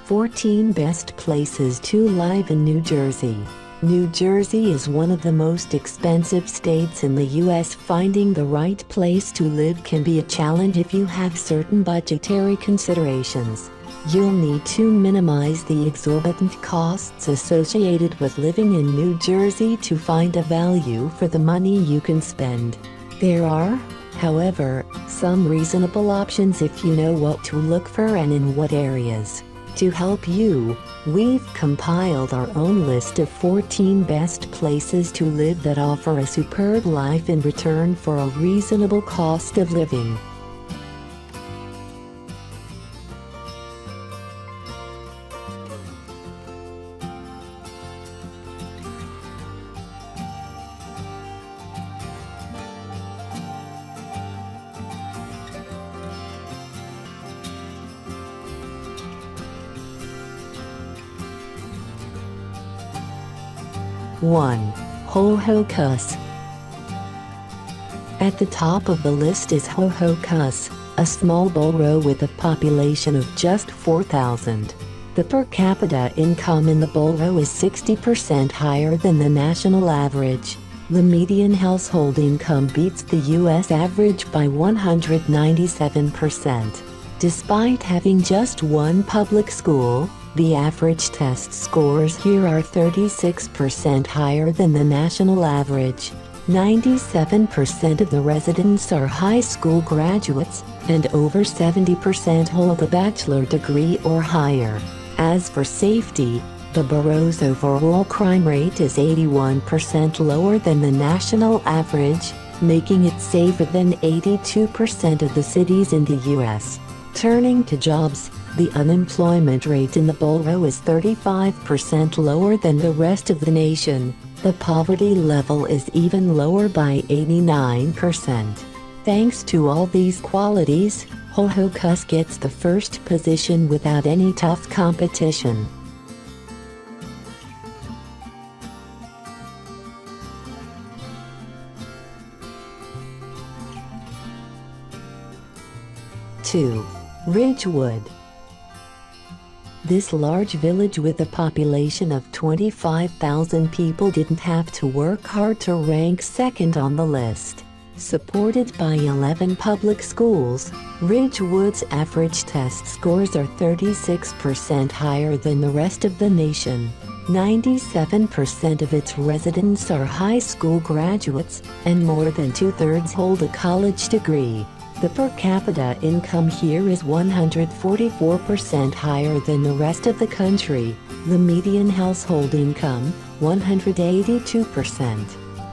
14 Best Places to Live in New Jersey. New Jersey is one of the most expensive states in the U.S. Finding the right place to live can be a challenge if you have certain budgetary considerations. You'll need to minimize the exorbitant costs associated with living in New Jersey to find a value for the money you can spend. There are, however, some reasonable options if you know what to look for and in what areas. To help you, we've compiled our own list of 14 best places to live that offer a superb life in return for a reasonable cost of living. One. Ho-Ho-Kus. At the top of the list is Ho-Ho-Kus, a small borough with a population of just 4,000. The per capita income in the borough is 60% higher than the national average. The median household income beats the U.S. average by 197%. Despite having just one public school, the average test scores here are 36% higher than the national average. 97% of the residents are high school graduates, and over 70% hold a bachelor degree or higher. As for safety, the borough's overall crime rate is 81% lower than the national average, making it safer than 82% of the cities in the U.S. Turning to jobs, the unemployment rate in the borough is 35% lower than the rest of the nation. The poverty level is even lower by 89%. Thanks to all these qualities, Ho-Ho-Kus gets the first position without any tough competition. Two. Ridgewood. This large village with a population of 25,000 people didn't have to work hard to rank second on the list. Supported by 11 public schools, Ridgewood's average test scores are 36% higher than the rest of the nation. 97% of its residents are high school graduates, and more than two-thirds hold a college degree. The per capita income here is 144% higher than the rest of the country. The median household income, 182%.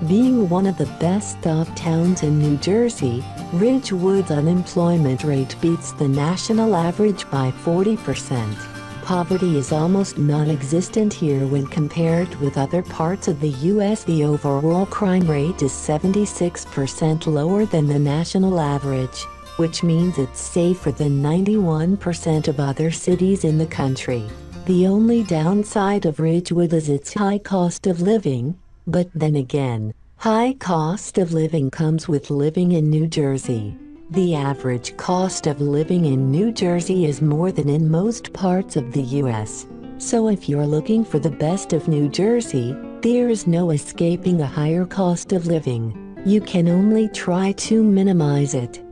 Being one of the best-off towns in New Jersey, Ridgewood's unemployment rate beats the national average by 40%. Poverty is almost non-existent here when compared with other parts of the U.S. The overall crime rate is 76% lower than the national average, which means it's safer than 91% of other cities in the country. The only downside of Ridgewood is its high cost of living, but then again, high cost of living comes with living in New Jersey. The average cost of living in New Jersey is more than in most parts of the U.S. So if you're looking for the best of New Jersey, there is no escaping a higher cost of living. You can only try to minimize it.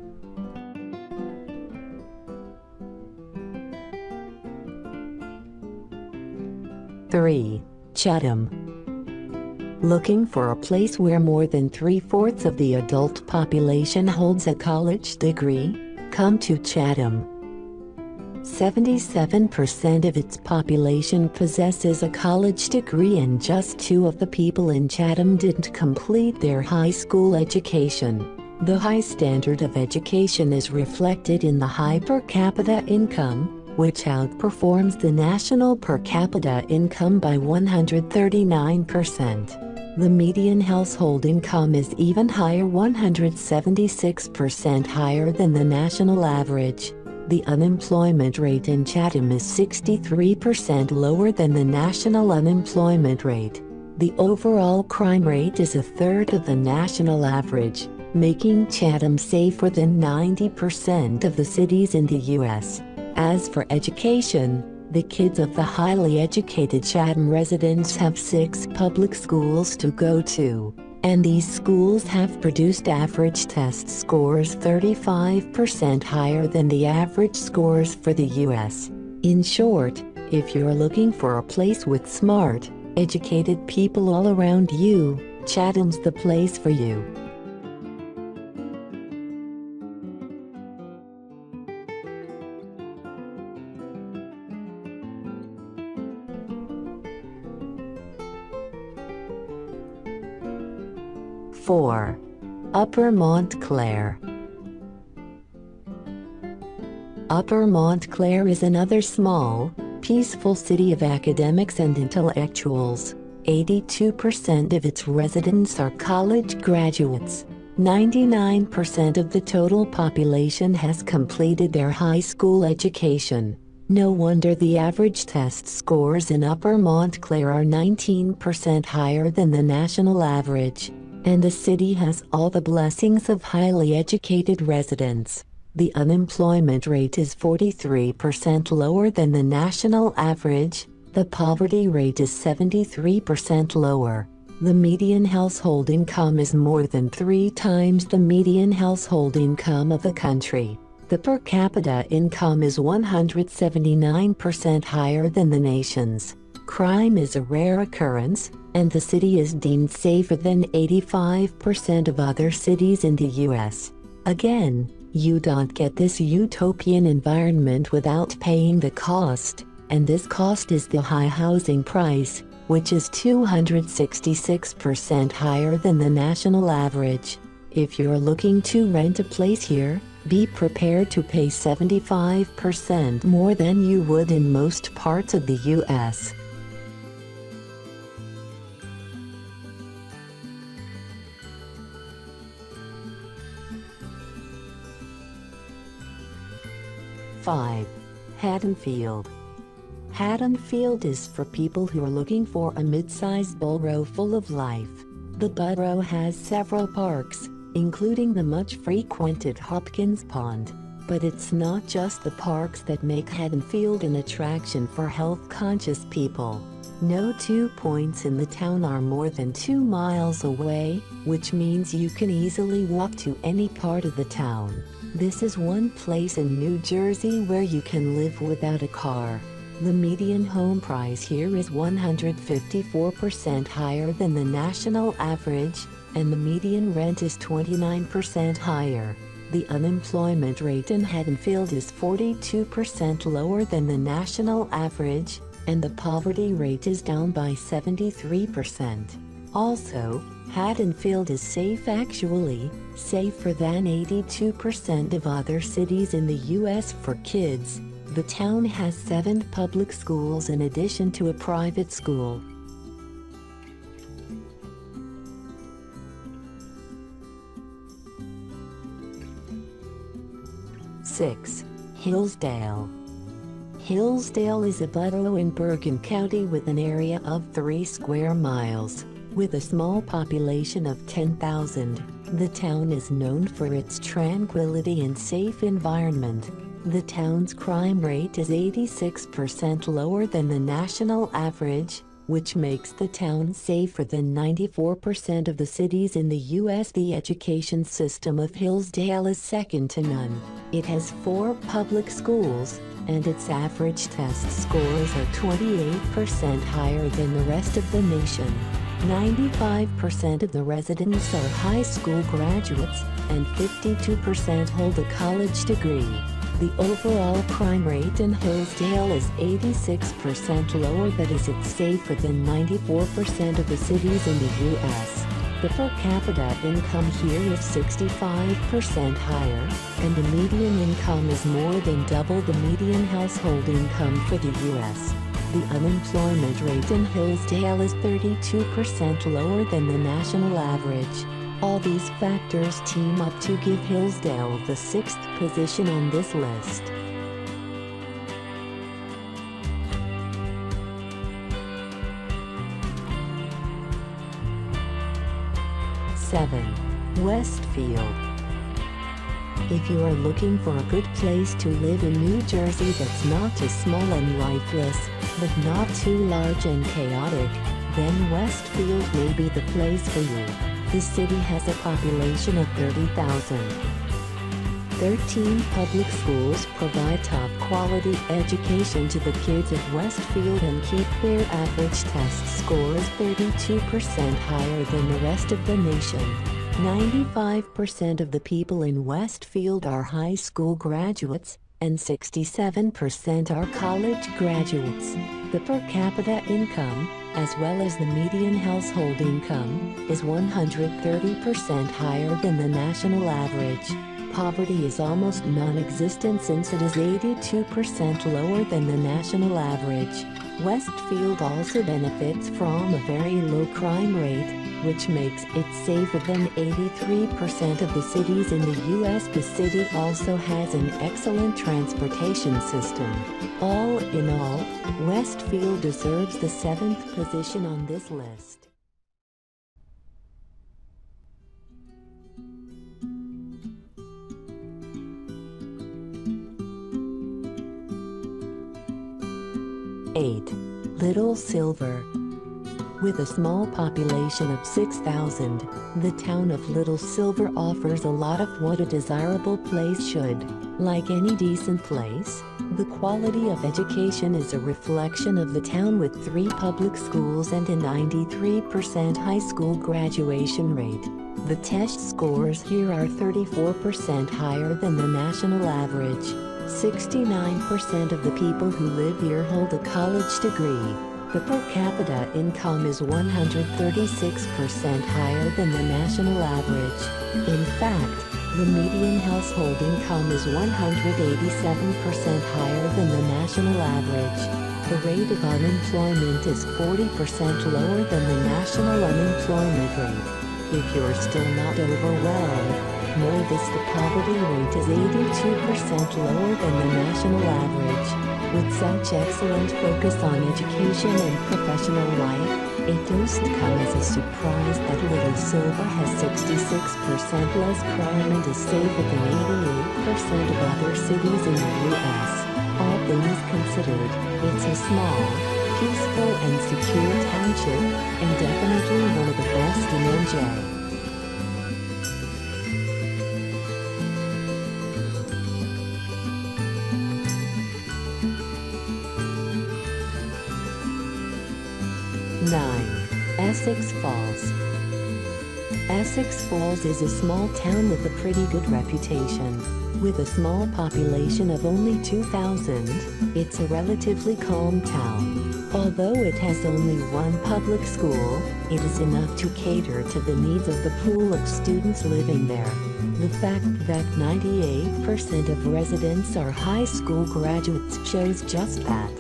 Three. Chatham. Looking for a place where more than 3/4 of the adult population holds a college degree? Come to Chatham. 77% of its population possesses a college degree, and just 2 of the people in Chatham didn't complete their high school education. The high standard of education is reflected in the high per capita income, which outperforms the national per capita income by 139%. The median household income is even higher, 176% higher than the national average. The unemployment rate in Chatham is 63% lower than the national unemployment rate. The overall crime rate is 1/3 of the national average, making Chatham safer than 90% of the cities in the U.S. As for education, The kids of the highly educated Chatham residents have 6 public schools to go to, and these schools have produced average test scores 35% higher than the average scores for the U.S. In short, if you're looking for a place with smart, educated people all around you, Chatham's the place for you. (4) Upper Montclair. Upper Montclair is another small, peaceful city of academics and intellectuals. 82% of its residents are college graduates. 99% of the total population has completed their high school education. No wonder the average test scores in Upper Montclair are 19% higher than the national average. And the city has all the blessings of highly educated residents. The unemployment rate is 43% lower than the national average. The poverty rate is 73% lower. The median household income is more than 3 times the median household income of the country. The per capita income is 179% higher than the nation's. Crime is a rare occurrence, and the city is deemed safer than 85% of other cities in the U.S. Again, you don't get this utopian environment without paying the cost, and this cost is the high housing price, which is 266% higher than the national average. If you're looking to rent a place here, be prepared to pay 75% more than you would in most parts of the U.S. (5) Haddonfield. Haddonfield is for people who are looking for a mid-sized borough full of life. The borough has several parks, including the much-frequented Hopkins Pond. But it's not just the parks that make Haddonfield an attraction for health-conscious people. No 2 points in the town are more than 2 miles away, which means you can easily walk to any part of the town. This is one place in New Jersey where you can live without a car. The median home price here is 154% higher than the national average, and the median rent is 29% higher. The unemployment rate in Haddonfield is 42% lower than the national average, and the poverty rate is down by 73%. Also, Haddonfield is safe, actually, safer than 82% of other cities in the U.S. for kids. The town has 7 public schools in addition to a private school. (6) Hillsdale. Hillsdale is a borough in Bergen County with an area of 3 square miles. With a small population of 10,000, the town is known for its tranquility and safe environment. The town's crime rate is 86% lower than the national average, which makes the town safer than 94% of the cities in the U.S. The education system of Hillsdale is second to none. It has 4 public schools, and its average test scores are 28% higher than the rest of the nation. 95% of the residents are high school graduates, and 52% hold a college degree. The overall crime rate in Hillsdale is 86% lower, that is, it's safer than 94% of the cities in the U.S. The per capita income here is 65% higher, and the median income is more than double the median household income for the U.S. The unemployment rate in Hillsdale is 32% lower than the national average. All these factors team up to give Hillsdale the 6th position on this list. (7) Westfield. If you are looking for a good place to live in New Jersey that's not too small and lifeless, but not too large and chaotic, then Westfield may be the place for you. The city has a population of 30,000. 13 public schools provide top-quality education to the kids of Westfield and keep their average test scores 32% higher than the rest of the nation. 95% of the people in Westfield are high school graduates, and 67% are college graduates. The per capita income, as well as the median household income, is 130% higher than the national average. Poverty is almost non-existent since it is 82% lower than the national average. Westfield also benefits from a very low crime rate, which makes it safer than 83% of the cities in the U.S. The city also has an excellent transportation system. All in all, Westfield deserves the 7th position on this list. Little Silver. With a small population of 6,000, the town of Little Silver offers a lot of what a desirable place should. Like any decent place, the quality of education is a reflection of the town with 3 public schools and a 93% high school graduation rate. The test scores here are 34% higher than the national average. 69% of the people who live here hold a college degree. The per capita income is 136% higher than the national average. In fact, the median household income is 187% higher than the national average. The rate of unemployment is 40% lower than the national unemployment rate. If you're still not overwhelmed, know this: the poverty rate is 82% lower than the national average. With such excellent focus on education and professional life, it doesn't come as a surprise that Little Silver has 66% less crime and is safer than 88% of other cities in the U.S. All things considered, it's a small, peaceful and secure township, and definitely one of the best in NJ. Essex Falls. Essex Falls is a small town with a pretty good reputation. With a small population of only 2,000, it's a relatively calm town. Although it has only one public school, it is enough to cater to the needs of the pool of students living there. The fact that 98% of residents are high school graduates shows just that.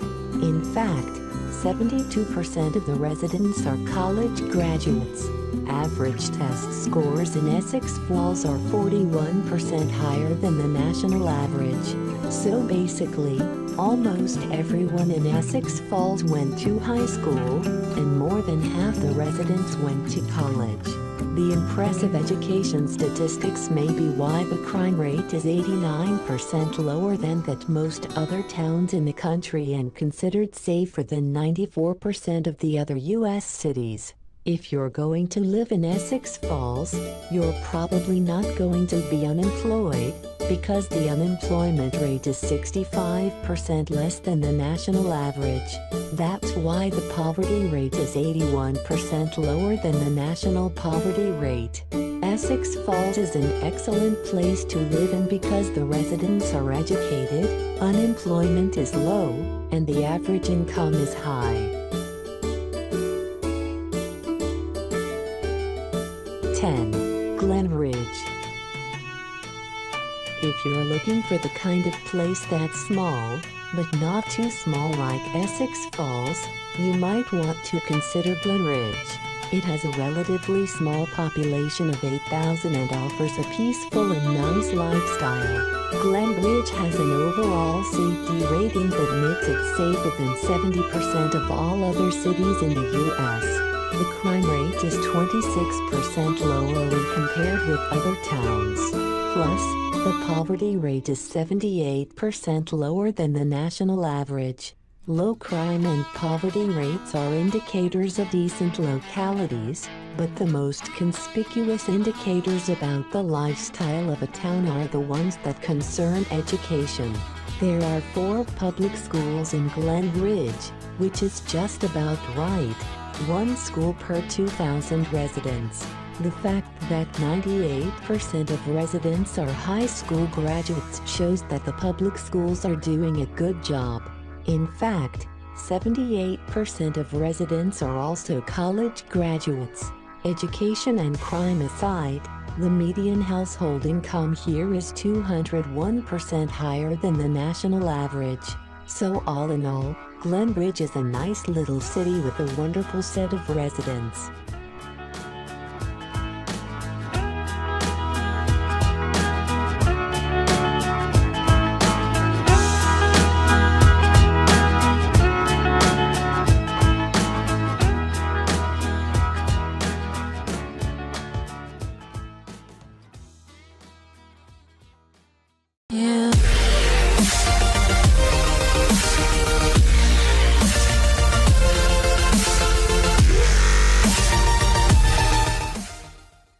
In fact, 72% of the residents are college graduates. Average test scores in Essex Falls are 41% higher than the national average. So basically, almost everyone in Essex Falls went to high school, and more than half the residents went to college. The impressive education statistics may be why the crime rate is 89% lower than that most other towns in the country and considered safer than 94% of the other U.S. cities. If you're going to live in Essex Falls, you're probably not going to be unemployed, because the unemployment rate is 65% less than the national average. That's why the poverty rate is 81% lower than the national poverty rate. Essex Falls is an excellent place to live in because the residents are educated, unemployment is low, and the average income is high. 10. Glen Ridge. If you're looking for the kind of place that's small, but not too small like Essex Falls, you might want to consider Glen Ridge. It has a relatively small population of 8,000 and offers a peaceful and nice lifestyle. Glen Ridge has an overall safety rating that makes it safer than 70% of all other cities in the U.S. The crime rate is 26% lower when compared with other towns. Plus, The poverty rate is 78% lower than the national average. Low crime and poverty rates are indicators of decent localities, but the most conspicuous indicators about the lifestyle of a town are the ones that concern education. There are 4 public schools in Glen Ridge, which is just about right, 1 school per 2,000 residents. The fact that 98% of residents are high school graduates shows that the public schools are doing a good job. In fact, 78% of residents are also college graduates. Education and crime aside, the median household income here is 201% higher than the national average. So all in all, Glen Ridge is a nice little city with a wonderful set of residents.